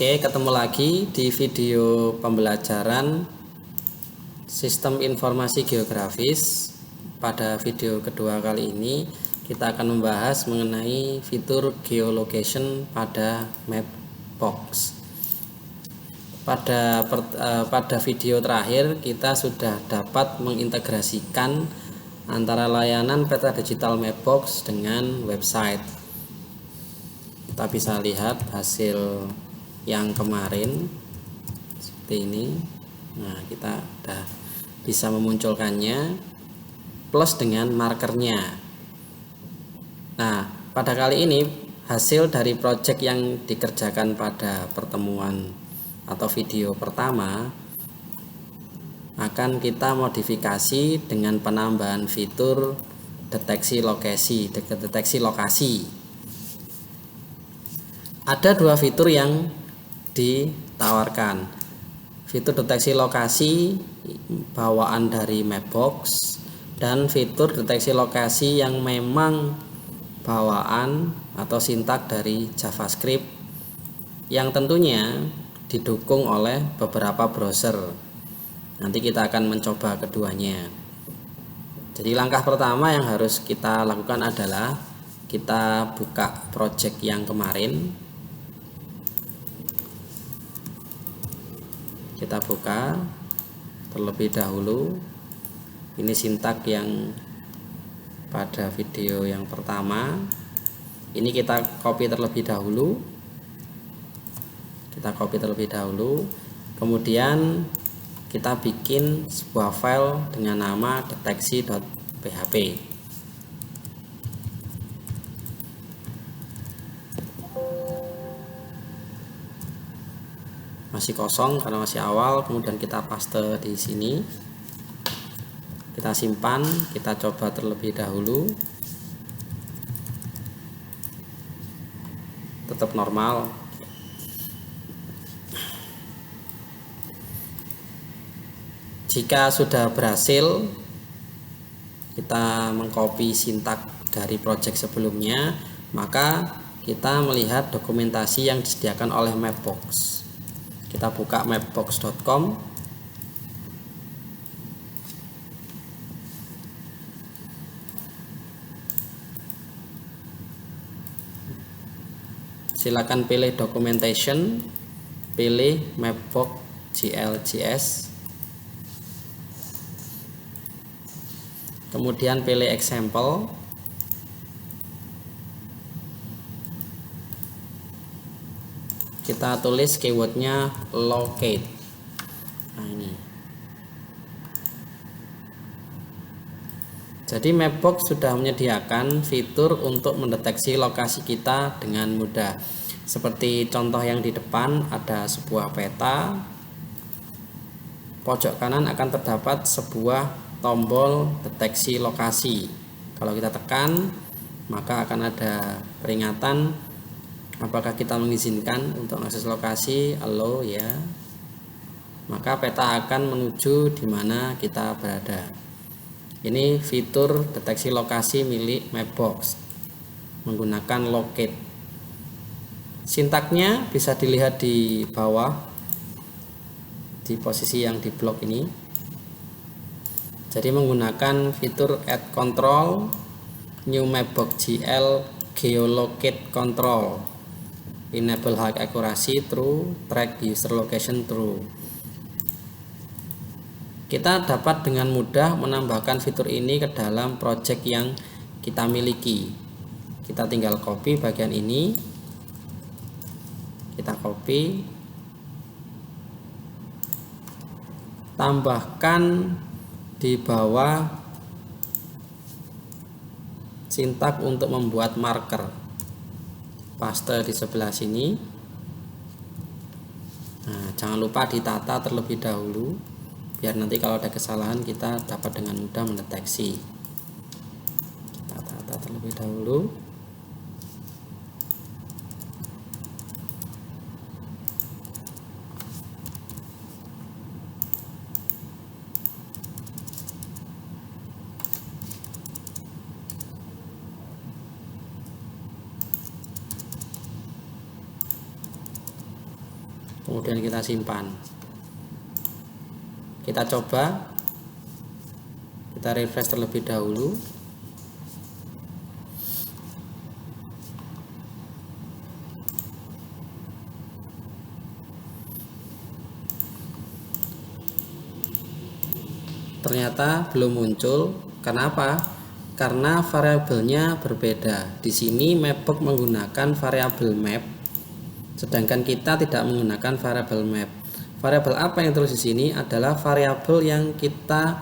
Oke, ketemu lagi di video pembelajaran Sistem Informasi Geografis. Pada video kedua kali ini kita akan membahas mengenai fitur geolocation pada Mapbox. Pada video terakhir kita sudah dapat mengintegrasikan antara layanan peta digital Mapbox dengan website. Kita bisa lihat hasil yang kemarin seperti ini. Nah, kita sudah bisa memunculkannya plus dengan markernya. Nah, pada kali ini hasil dari project yang dikerjakan pada pertemuan atau video pertama akan kita modifikasi dengan penambahan fitur deteksi lokasi. Ada dua fitur yang ditawarkan. Fitur deteksi lokasi bawaan dari Mapbox dan fitur deteksi lokasi yang memang bawaan atau sintak dari JavaScript yang tentunya didukung oleh beberapa browser. Nanti kita akan mencoba keduanya. Jadi langkah pertama yang harus kita lakukan adalah kita buka project yang kemarin. Kita buka terlebih dahulu. Ini sintak yang pada video yang pertama. Ini kita copy terlebih dahulu. Kemudian kita bikin sebuah file dengan nama deteksi.php. Masih kosong karena masih awal, kemudian kita paste di sini. Kita simpan, kita coba terlebih dahulu. Tetap normal. Jika sudah berhasil, kita mengcopy sintak dari project sebelumnya, maka kita melihat dokumentasi yang disediakan oleh Mapbox. Kita buka mapbox.com. Silakan pilih documentation, pilih Mapbox GLJS, kemudian pilih example. Kita tulis keywordnya locate. Nah, ini. Jadi Mapbox sudah menyediakan fitur untuk mendeteksi lokasi kita dengan mudah. Seperti contoh yang di depan, ada sebuah peta. Pojok kanan akan terdapat sebuah tombol deteksi lokasi. Kalau kita tekan, maka akan ada peringatan apakah kita mengizinkan untuk akses lokasi. Allow ya. Maka peta akan menuju di mana kita berada. Ini fitur deteksi lokasi milik Mapbox menggunakan locate. Sintaknya bisa dilihat di bawah di posisi yang di blok ini. Jadi menggunakan fitur add control new Mapbox GL geolocate control, enable high accuracy true, track user location true. Kita dapat dengan mudah menambahkan fitur ini ke dalam project yang kita miliki. Kita tinggal copy bagian ini. Kita copy. Tambahkan di bawah sintak untuk membuat marker. Paste di sebelah sini. Nah, jangan lupa ditata terlebih dahulu, biar nanti kalau ada kesalahan kita dapat dengan mudah mendeteksi. Kita tata terlebih dahulu. kemudian kita simpan. Kita coba, kita refresh terlebih dahulu. Ternyata belum muncul. Kenapa? Karena variabelnya berbeda. Di sini Mapbox menggunakan variabel map, sedangkan kita tidak menggunakan variabel map. Variabel apa yang terus di sini adalah variabel yang kita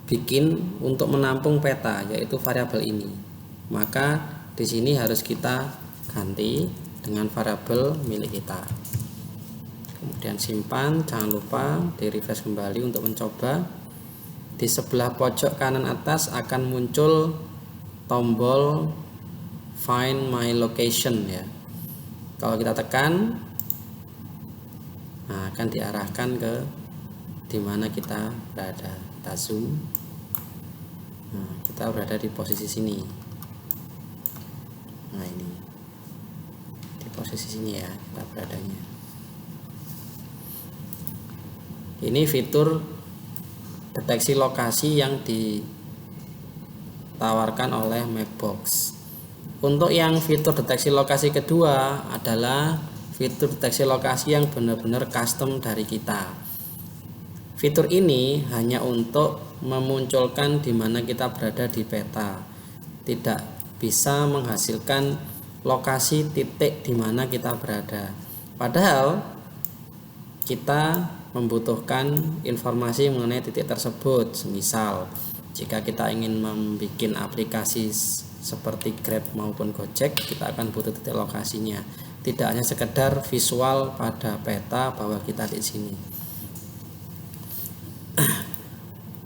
bikin untuk menampung peta, yaitu variabel ini. Maka di sini harus kita ganti dengan variabel milik kita. Kemudian simpan, jangan lupa di refresh kembali untuk mencoba. Di sebelah pojok kanan atas akan muncul tombol Find My Location ya. Kalau kita tekan, nah, akan diarahkan ke dimana kita berada. Kita zoom. Nah, kita berada di posisi sini. Nah, ini di posisi sini ya kita beradanya. Ini fitur deteksi lokasi yang ditawarkan oleh Mapbox. Untuk yang fitur deteksi lokasi kedua adalah fitur deteksi lokasi yang benar-benar custom dari kita. Fitur ini hanya untuk memunculkan di mana kita berada di peta, tidak bisa menghasilkan lokasi titik di mana kita berada. Padahal kita membutuhkan informasi mengenai titik tersebut. Semisal jika kita ingin membuat aplikasi seperti Grab maupun Gojek, kita akan butuh titik lokasinya. Tidak hanya sekedar visual pada peta bahwa kita di sini.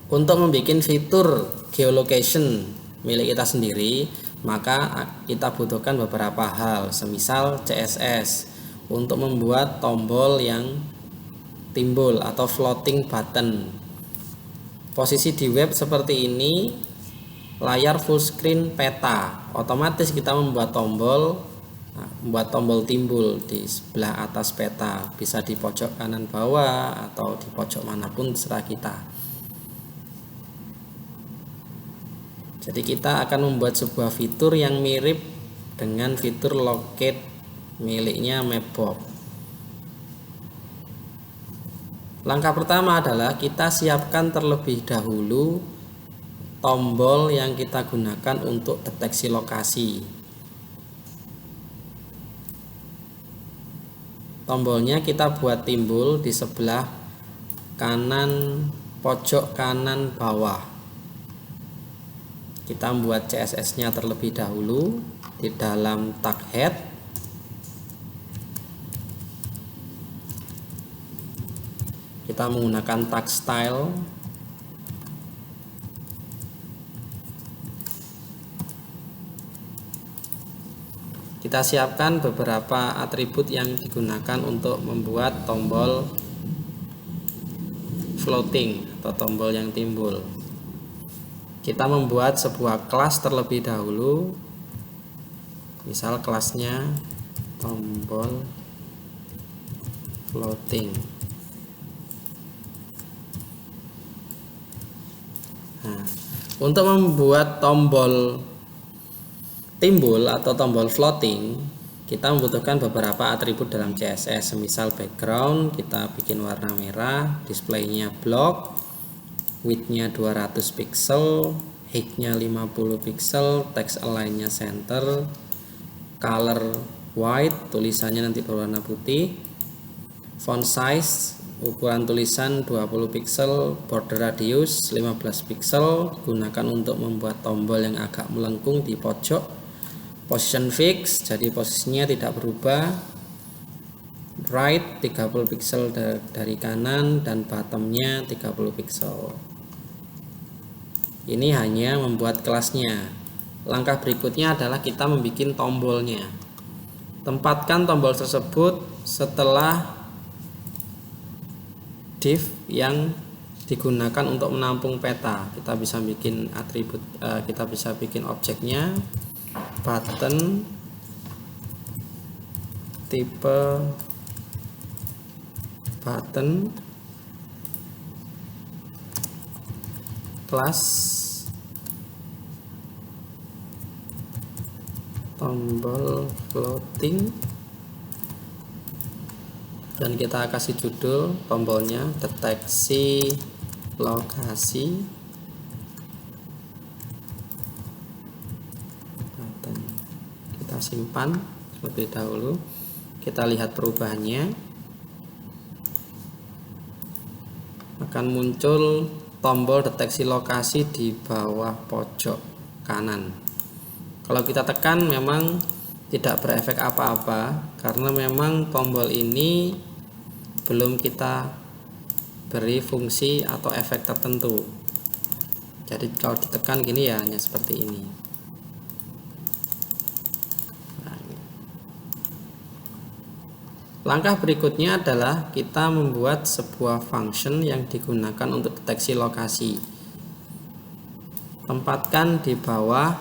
Untuk membuat fitur geolocation milik kita sendiri, maka kita butuhkan beberapa hal. Semisal CSS untuk membuat tombol yang timbul atau floating button. Posisi di web seperti ini, layar full screen peta, otomatis kita membuat tombol timbul di sebelah atas peta, bisa di pojok kanan bawah atau di pojok manapun terserah kita. Jadi kita akan membuat sebuah fitur yang mirip dengan fitur locate miliknya Mapbox. Langkah pertama adalah kita siapkan terlebih dahulu tombol yang kita gunakan untuk deteksi lokasi. Tombolnya kita buat timbul di sebelah kanan pojok kanan bawah. Kita membuat CSS-nya terlebih dahulu di dalam tag head. Kita menggunakan tag style. Kita siapkan beberapa atribut yang digunakan untuk membuat tombol floating atau tombol yang timbul. Kita membuat sebuah kelas terlebih dahulu. Misal kelasnya tombol floating. Nah, untuk membuat tombol timbul atau tombol floating, kita membutuhkan beberapa atribut dalam CSS. Semisal background, kita bikin warna merah, displaynya block, widthnya 200 pixel, height-nya 50 pixel, text align-nya center, color white, tulisannya nanti berwarna putih, font size, ukuran tulisan 20 pixel, border radius 15 pixel, gunakan untuk membuat tombol yang agak melengkung di pojok, position fix, jadi posisinya tidak berubah, right 30 pixel dari kanan, dan bottomnya 30 pixel. Ini hanya membuat kelasnya. Langkah berikutnya adalah kita membuat tombolnya. Tempatkan tombol tersebut setelah div yang digunakan untuk menampung peta. Kita bisa bikin atribut, kita bisa bikin objeknya button tipe button plus tombol floating, dan kita kasih judul tombolnya deteksi lokasi button. Kita simpan terlebih dahulu, kita lihat perubahannya. Akan muncul tombol deteksi lokasi di bawah pojok kanan. Kalau kita tekan memang tidak berefek apa-apa, karena memang tombol ini belum kita beri fungsi atau efek tertentu. Jadi kalau ditekan gini ya hanya seperti ini. Langkah berikutnya adalah kita membuat sebuah function yang digunakan untuk deteksi lokasi. Tempatkan di bawah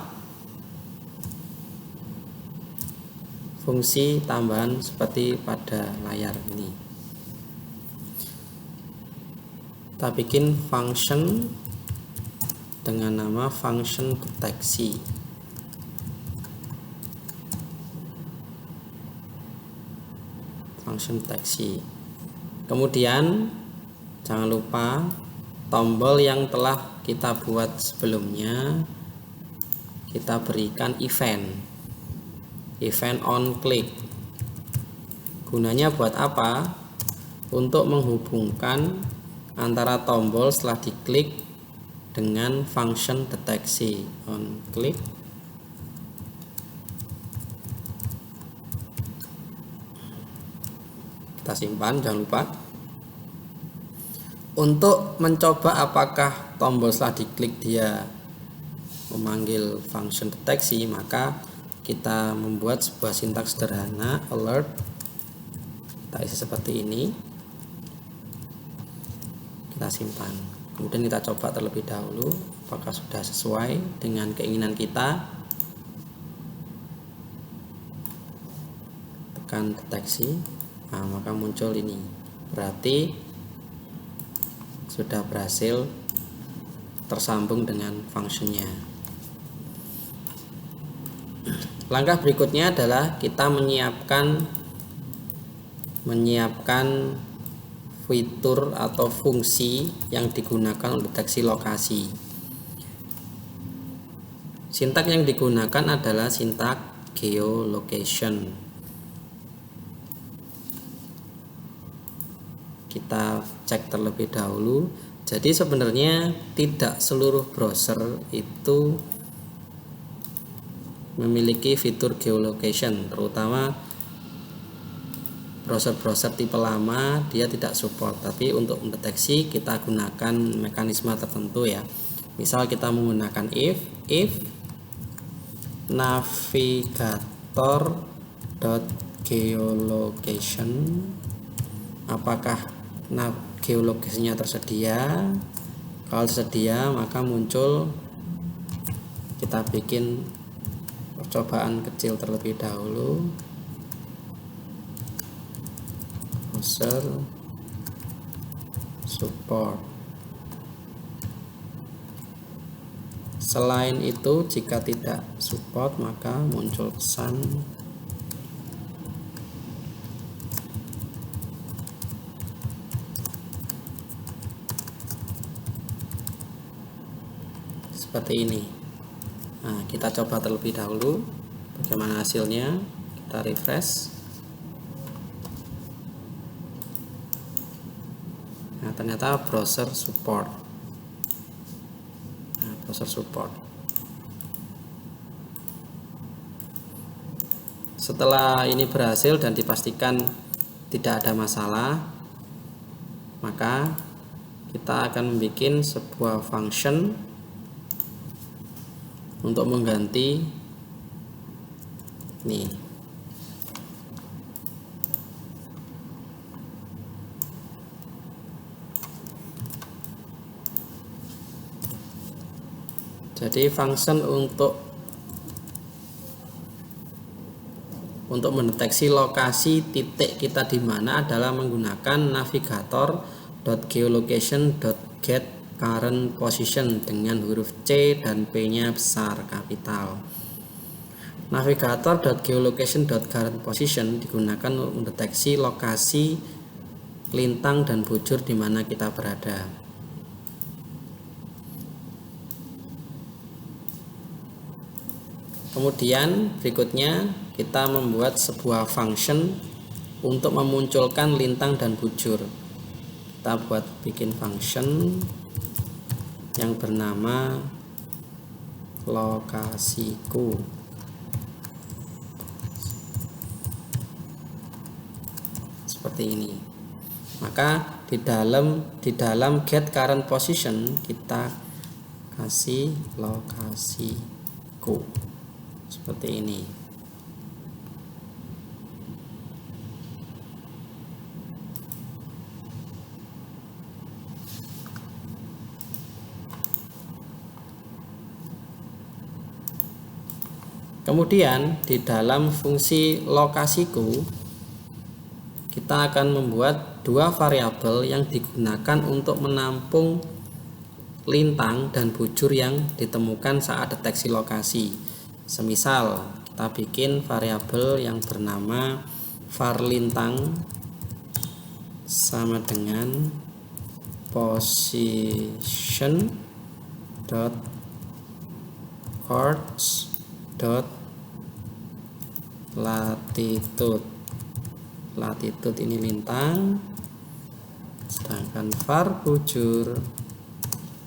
fungsi tambahan seperti pada layar ini. Kita bikin function dengan nama function deteksi. Function deteksi. Kemudian jangan lupa tombol yang telah kita buat sebelumnya kita berikan event on click. Gunanya buat apa? Untuk menghubungkan antara tombol setelah diklik dengan function deteksi on click. Kita simpan, jangan lupa. Untuk mencoba apakah tombol setelah diklik dia memanggil function deteksi, maka kita membuat sebuah sintaks sederhana alert. Kita isi seperti ini. Kita simpan. Kemudian kita coba terlebih dahulu apakah sudah sesuai dengan keinginan kita. Tekan deteksi. Nah, maka muncul ini, berarti sudah berhasil tersambung dengan fungsinya. Langkah berikutnya adalah kita menyiapkan fitur atau fungsi yang digunakan untuk deteksi lokasi. Sintak yang digunakan adalah sintak geolocation. Kita cek terlebih dahulu. Jadi sebenarnya tidak seluruh browser itu memiliki fitur geolocation, terutama browser-browser tipe lama dia tidak support. Tapi untuk mendeteksi kita gunakan mekanisme tertentu ya. Misal kita menggunakan if navigator.geolocation, apakah geolokasinya tersedia. Kalau tersedia maka muncul, kita bikin percobaan kecil terlebih dahulu. Browser support. Selain itu jika tidak support maka muncul pesan seperti ini. Nah, kita coba terlebih dahulu bagaimana hasilnya. Kita refresh. Nah, ternyata browser support. Nah, browser support. Setelah ini berhasil dan dipastikan tidak ada masalah, maka kita akan membuat sebuah function untuk mengganti nih. Jadi function untuk untuk mendeteksi lokasi titik kita di mana adalah menggunakan navigator.geolocation.getCurrentPosition dengan huruf C dan P-nya besar kapital. Navigator.geolocation.currentPosition digunakan untuk mendeteksi lokasi lintang dan bujur di mana kita berada. Kemudian berikutnya kita membuat sebuah function untuk memunculkan lintang dan bujur. Kita bikin function yang bernama lokasiku. Seperti ini. Maka di dalam get current position kita kasih lokasiku seperti ini. Kemudian di dalam fungsi lokasiku kita akan membuat dua variabel yang digunakan untuk menampung lintang dan bujur yang ditemukan saat deteksi lokasi. Semisal kita bikin variabel yang bernama varLintang sama dengan position dot coords dot latitude ini lintang, sedangkan var bujur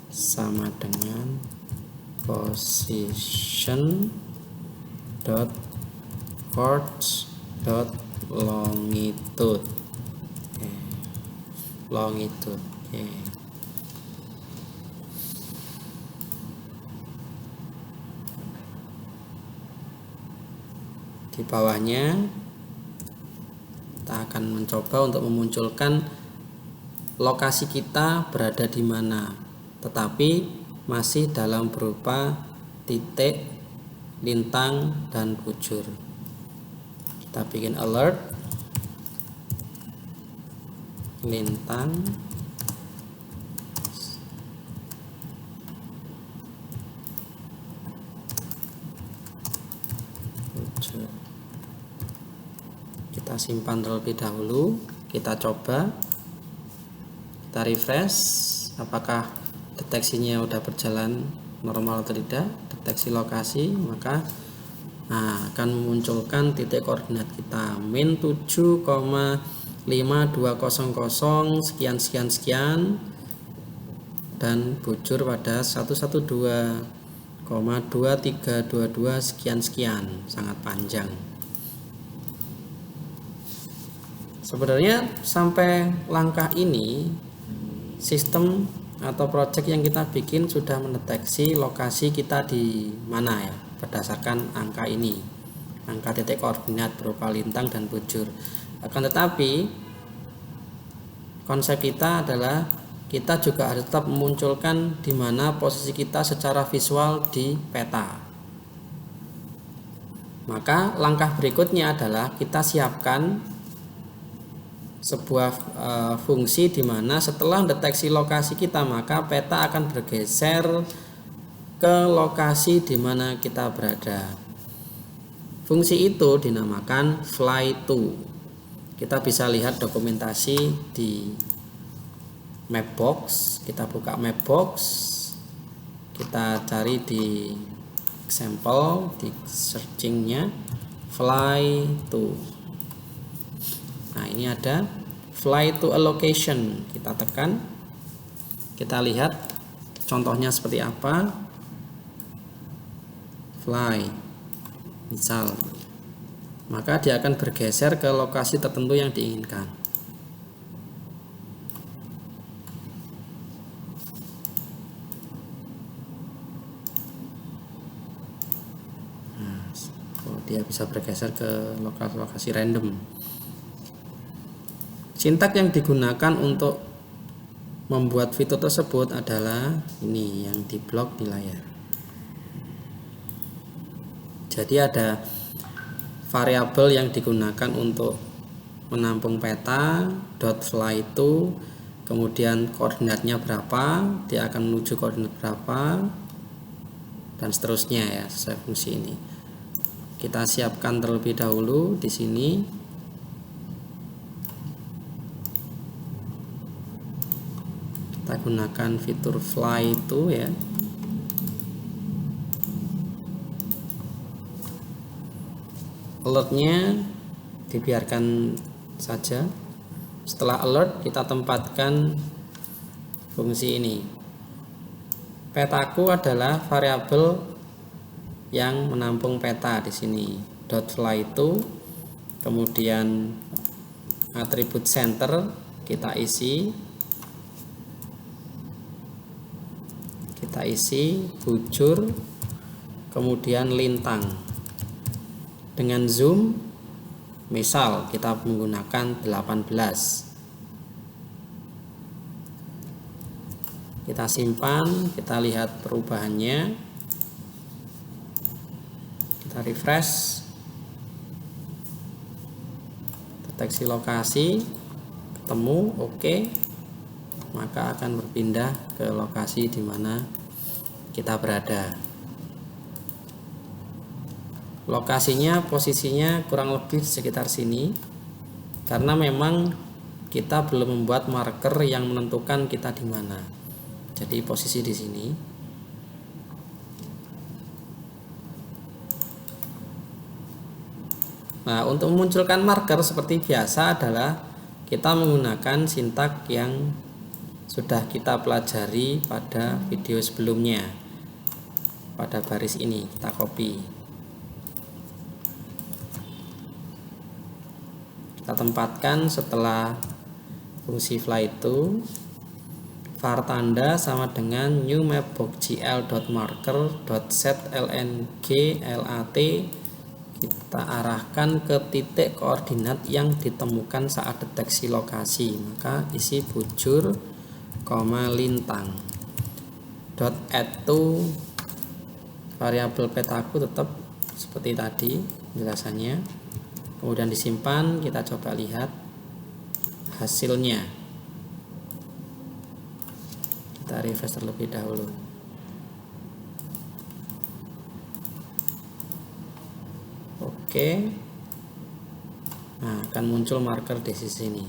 sama dengan position dot coords dot longitude. Longitude. Di bawahnya kita akan mencoba untuk memunculkan lokasi kita berada di mana, tetapi masih dalam berupa titik, lintang, dan bujur. Kita bikin alert lintang bujur. Kita simpan terlebih dahulu, kita coba, kita refresh apakah deteksinya udah berjalan normal atau tidak. Deteksi lokasi, maka akan memunculkan titik koordinat kita min 7,5200 sekian dan bujur pada 112,2322 sekian, sangat panjang. Sebenarnya sampai langkah ini sistem atau project yang kita bikin sudah mendeteksi lokasi kita di mana ya, berdasarkan angka ini, angka titik koordinat berupa lintang dan bujur. Akan tetapi konsep kita adalah kita juga harus tetap memunculkan di mana posisi kita secara visual di peta. Maka langkah berikutnya adalah kita siapkan sebuah fungsi di mana setelah deteksi lokasi kita, maka peta akan bergeser ke lokasi di mana kita berada. Fungsi itu dinamakan fly_to. Kita bisa lihat dokumentasi di Mapbox. Kita buka Mapbox, kita cari di example, di searchingnya fly_to. Nah, ini ada fly to a location. Kita tekan, kita lihat contohnya seperti apa. Fly, misal, maka dia akan bergeser ke lokasi tertentu yang diinginkan. Nah, dia bisa bergeser ke lokasi random. Sintak yang digunakan untuk membuat fitur tersebut adalah ini yang diblok di layar. Jadi ada variabel yang digunakan untuk menampung peta, .fly to, kemudian koordinatnya berapa, dia akan menuju koordinat berapa, dan seterusnya ya, sesuai fungsi ini. Kita siapkan terlebih dahulu di sini. Kita gunakan fitur fly to ya. Alertnya dibiarkan saja. Setelah alert kita tempatkan fungsi ini. Petaku adalah variabel yang menampung peta di sini. .fly to, kemudian atribut center kita isi bujur, kemudian lintang. Dengan zoom, misal kita menggunakan 18. Kita simpan, kita lihat perubahannya. Kita refresh. Deteksi lokasi, ketemu, oke. Maka akan berpindah ke lokasi di mana kita berada. Lokasinya, posisinya kurang lebih sekitar sini, karena memang kita belum membuat marker yang menentukan kita di mana. Jadi posisi di sini. Nah, untuk memunculkan marker seperti biasa adalah kita menggunakan sintak yang sudah kita pelajari pada video sebelumnya. Pada baris ini kita copy. Kita tempatkan setelah fungsi fly to, var tanda sama dengan new mapbox.gl.marker.setLNG.lat. Kita arahkan ke titik koordinat yang ditemukan saat deteksi lokasi, maka isi bujur, lintang. .add to variabel petaku tetap seperti tadi penjelasannya. Kemudian disimpan, kita coba lihat hasilnya. Kita refresh terlebih dahulu. Oke. Nah, akan muncul marker di sini.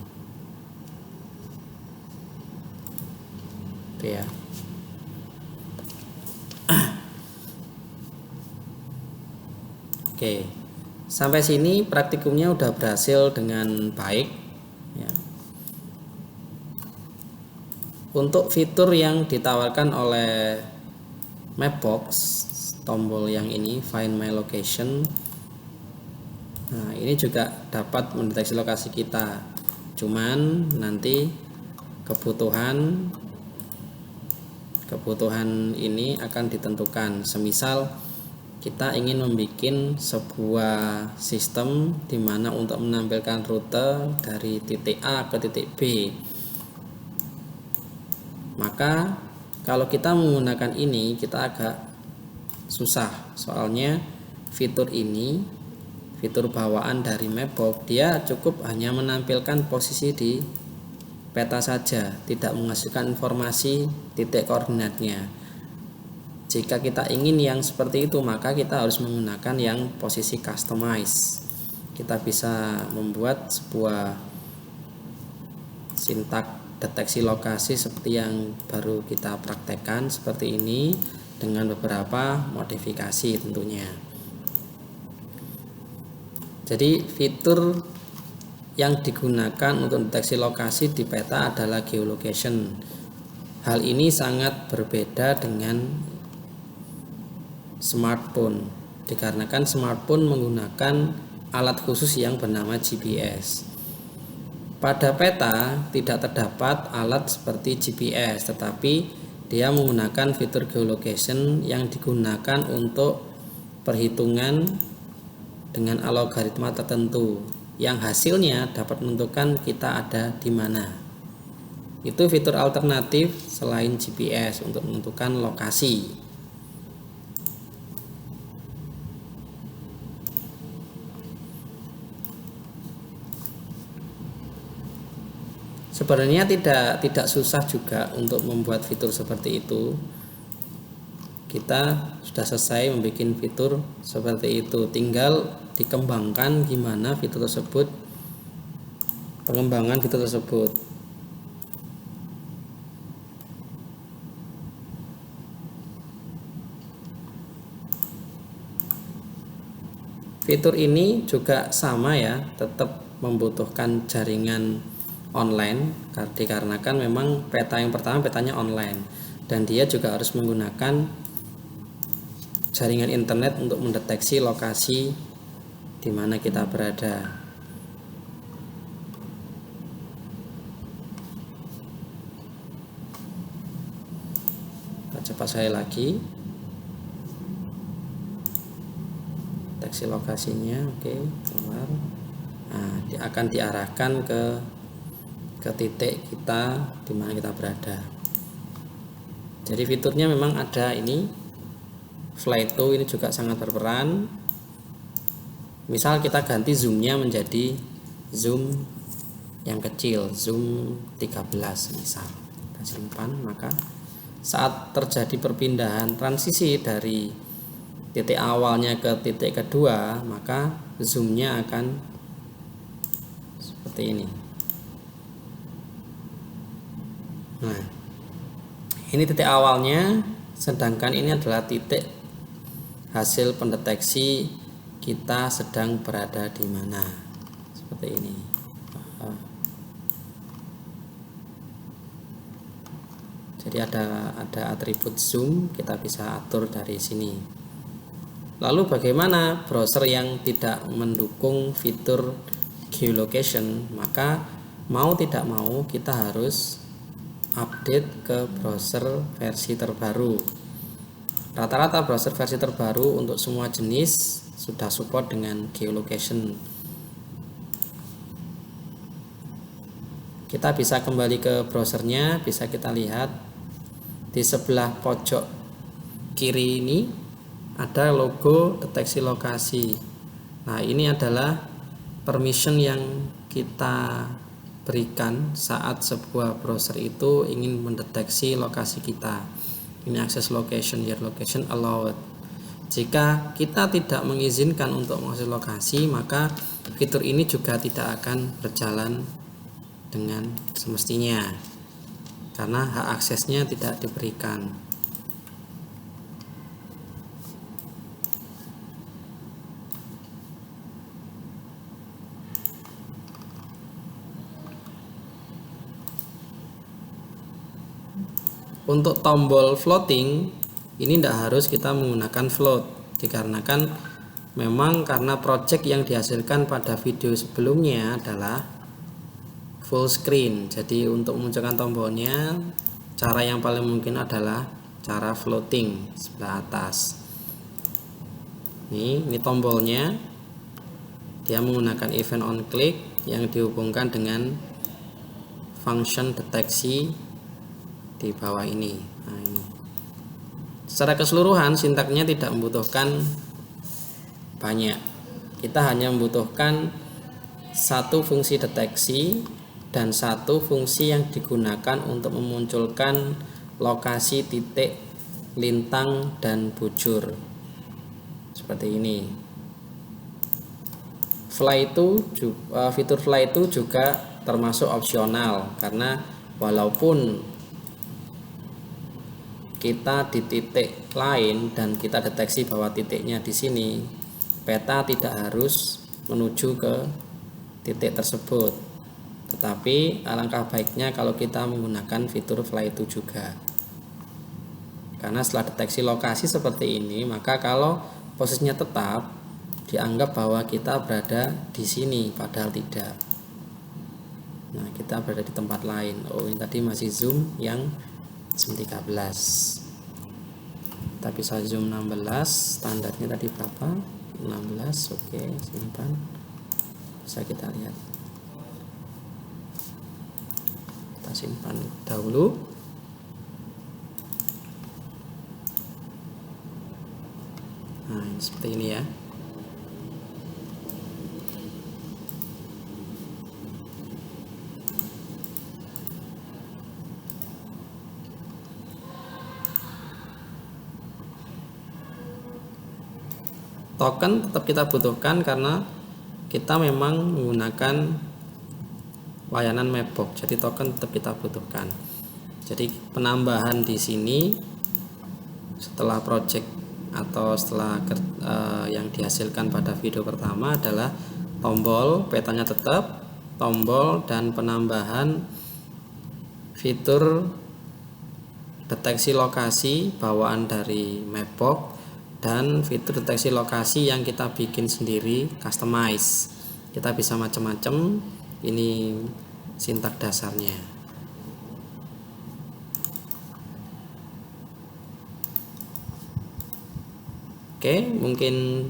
Itu ya. Oke. Sampai sini praktikumnya udah berhasil dengan baik ya. Untuk fitur yang ditawarkan oleh Mapbox, tombol yang ini Find My Location, nah ini juga dapat mendeteksi lokasi kita. Cuman nanti kebutuhan ini akan ditentukan. Semisal kita ingin membuat sebuah sistem di mana untuk menampilkan rute dari titik A ke titik B, maka kalau kita menggunakan ini kita agak susah, soalnya fitur ini, fitur bawaan dari Mapbox, dia cukup hanya menampilkan posisi di peta saja, tidak menghasilkan informasi titik koordinatnya. Jika kita ingin yang seperti itu, maka kita harus menggunakan yang posisi customize. Kita bisa membuat sebuah sintak deteksi lokasi seperti yang baru kita praktekkan seperti ini, dengan beberapa modifikasi tentunya. Jadi fitur yang digunakan untuk deteksi lokasi di peta adalah geolocation. Hal ini sangat berbeda dengan smartphone, dikarenakan smartphone menggunakan alat khusus yang bernama GPS. Pada peta tidak terdapat alat seperti GPS, tetapi dia menggunakan fitur geolocation yang digunakan untuk perhitungan dengan algoritma tertentu, yang hasilnya dapat menentukan kita ada di mana. Itu fitur alternatif selain GPS untuk menentukan lokasi. Sebenarnya tidak susah juga untuk membuat fitur seperti itu. Kita sudah selesai membuat fitur seperti itu, tinggal dikembangkan gimana fitur tersebut, pengembangan fitur tersebut. Fitur ini juga sama ya, tetap membutuhkan jaringan online dikarenakan memang peta yang pertama petanya online dan dia juga harus menggunakan jaringan internet untuk mendeteksi lokasi di mana kita berada. Kita coba sekali lagi. Deteksi lokasinya, oke, keluar. Nah, dia akan diarahkan ke titik kita di mana kita berada. Jadi fiturnya memang ada ini. Fly to ini juga sangat berperan. Misal kita ganti zoomnya menjadi zoom yang kecil, zoom 13 misal. Kita simpan, maka saat terjadi perpindahan transisi dari titik awalnya ke titik kedua, maka zoomnya akan seperti ini. Nah, ini titik awalnya, sedangkan ini adalah titik hasil pendeteksi kita sedang berada di mana, seperti ini. Jadi ada atribut zoom, kita bisa atur dari sini. Lalu bagaimana browser yang tidak mendukung fitur geolocation? Maka mau tidak mau kita harus update ke browser versi terbaru. Rata-rata browser versi terbaru untuk semua jenis sudah support dengan geolocation. Kita bisa kembali ke browsernya, bisa kita lihat di sebelah pojok kiri ini ada logo deteksi lokasi. Nah, ini adalah permission yang kita berikan saat sebuah browser itu ingin mendeteksi lokasi kita. Ini access location, your location allowed. Jika kita tidak mengizinkan untuk mengakses lokasi, maka fitur ini juga tidak akan berjalan dengan semestinya karena hak aksesnya tidak diberikan. Untuk tombol floating ini tidak harus kita menggunakan float, dikarenakan memang karena project yang dihasilkan pada video sebelumnya adalah full screen. Jadi untuk memunculkan tombolnya, cara yang paling mungkin adalah cara floating sebelah atas. Ini tombolnya, dia menggunakan event on click yang dihubungkan dengan function deteksi di bawah ini. Nah, ini. Secara keseluruhan sintaknya tidak membutuhkan banyak. Kita hanya membutuhkan satu fungsi deteksi dan satu fungsi yang digunakan untuk memunculkan lokasi titik, lintang, dan bujur. Seperti ini. Fitur fly itu juga termasuk opsional karena walaupun kita di titik lain dan kita deteksi bahwa titiknya di sini, peta tidak harus menuju ke titik tersebut. Tetapi alangkah baiknya kalau kita menggunakan fitur fly to juga. Karena setelah deteksi lokasi seperti ini, maka kalau posisinya tetap dianggap bahwa kita berada di sini padahal tidak. Nah, kita berada di tempat lain. Oh, ini tadi masih zoom yang zoom 13. Kita bisa zoom 16, standarnya tadi berapa? 16. Oke, simpan. Bisa kita lihat. Kita simpan dahulu. Nah, ini seperti ini ya. token tetap kita butuhkan karena kita memang menggunakan layanan Mapbox, jadi token tetap kita butuhkan. Jadi penambahan di sini setelah project atau setelah yang dihasilkan pada video pertama adalah tombol petanya tetap, tombol dan penambahan fitur deteksi lokasi bawaan dari Mapbox dan fitur deteksi lokasi yang kita bikin sendiri, customize. Kita bisa macam-macam. Ini sintak dasarnya. Oke, mungkin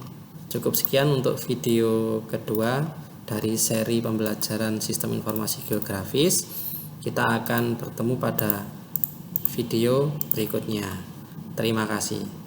cukup sekian untuk video kedua dari seri pembelajaran sistem informasi geografis. Kita akan bertemu pada video berikutnya. Terima kasih.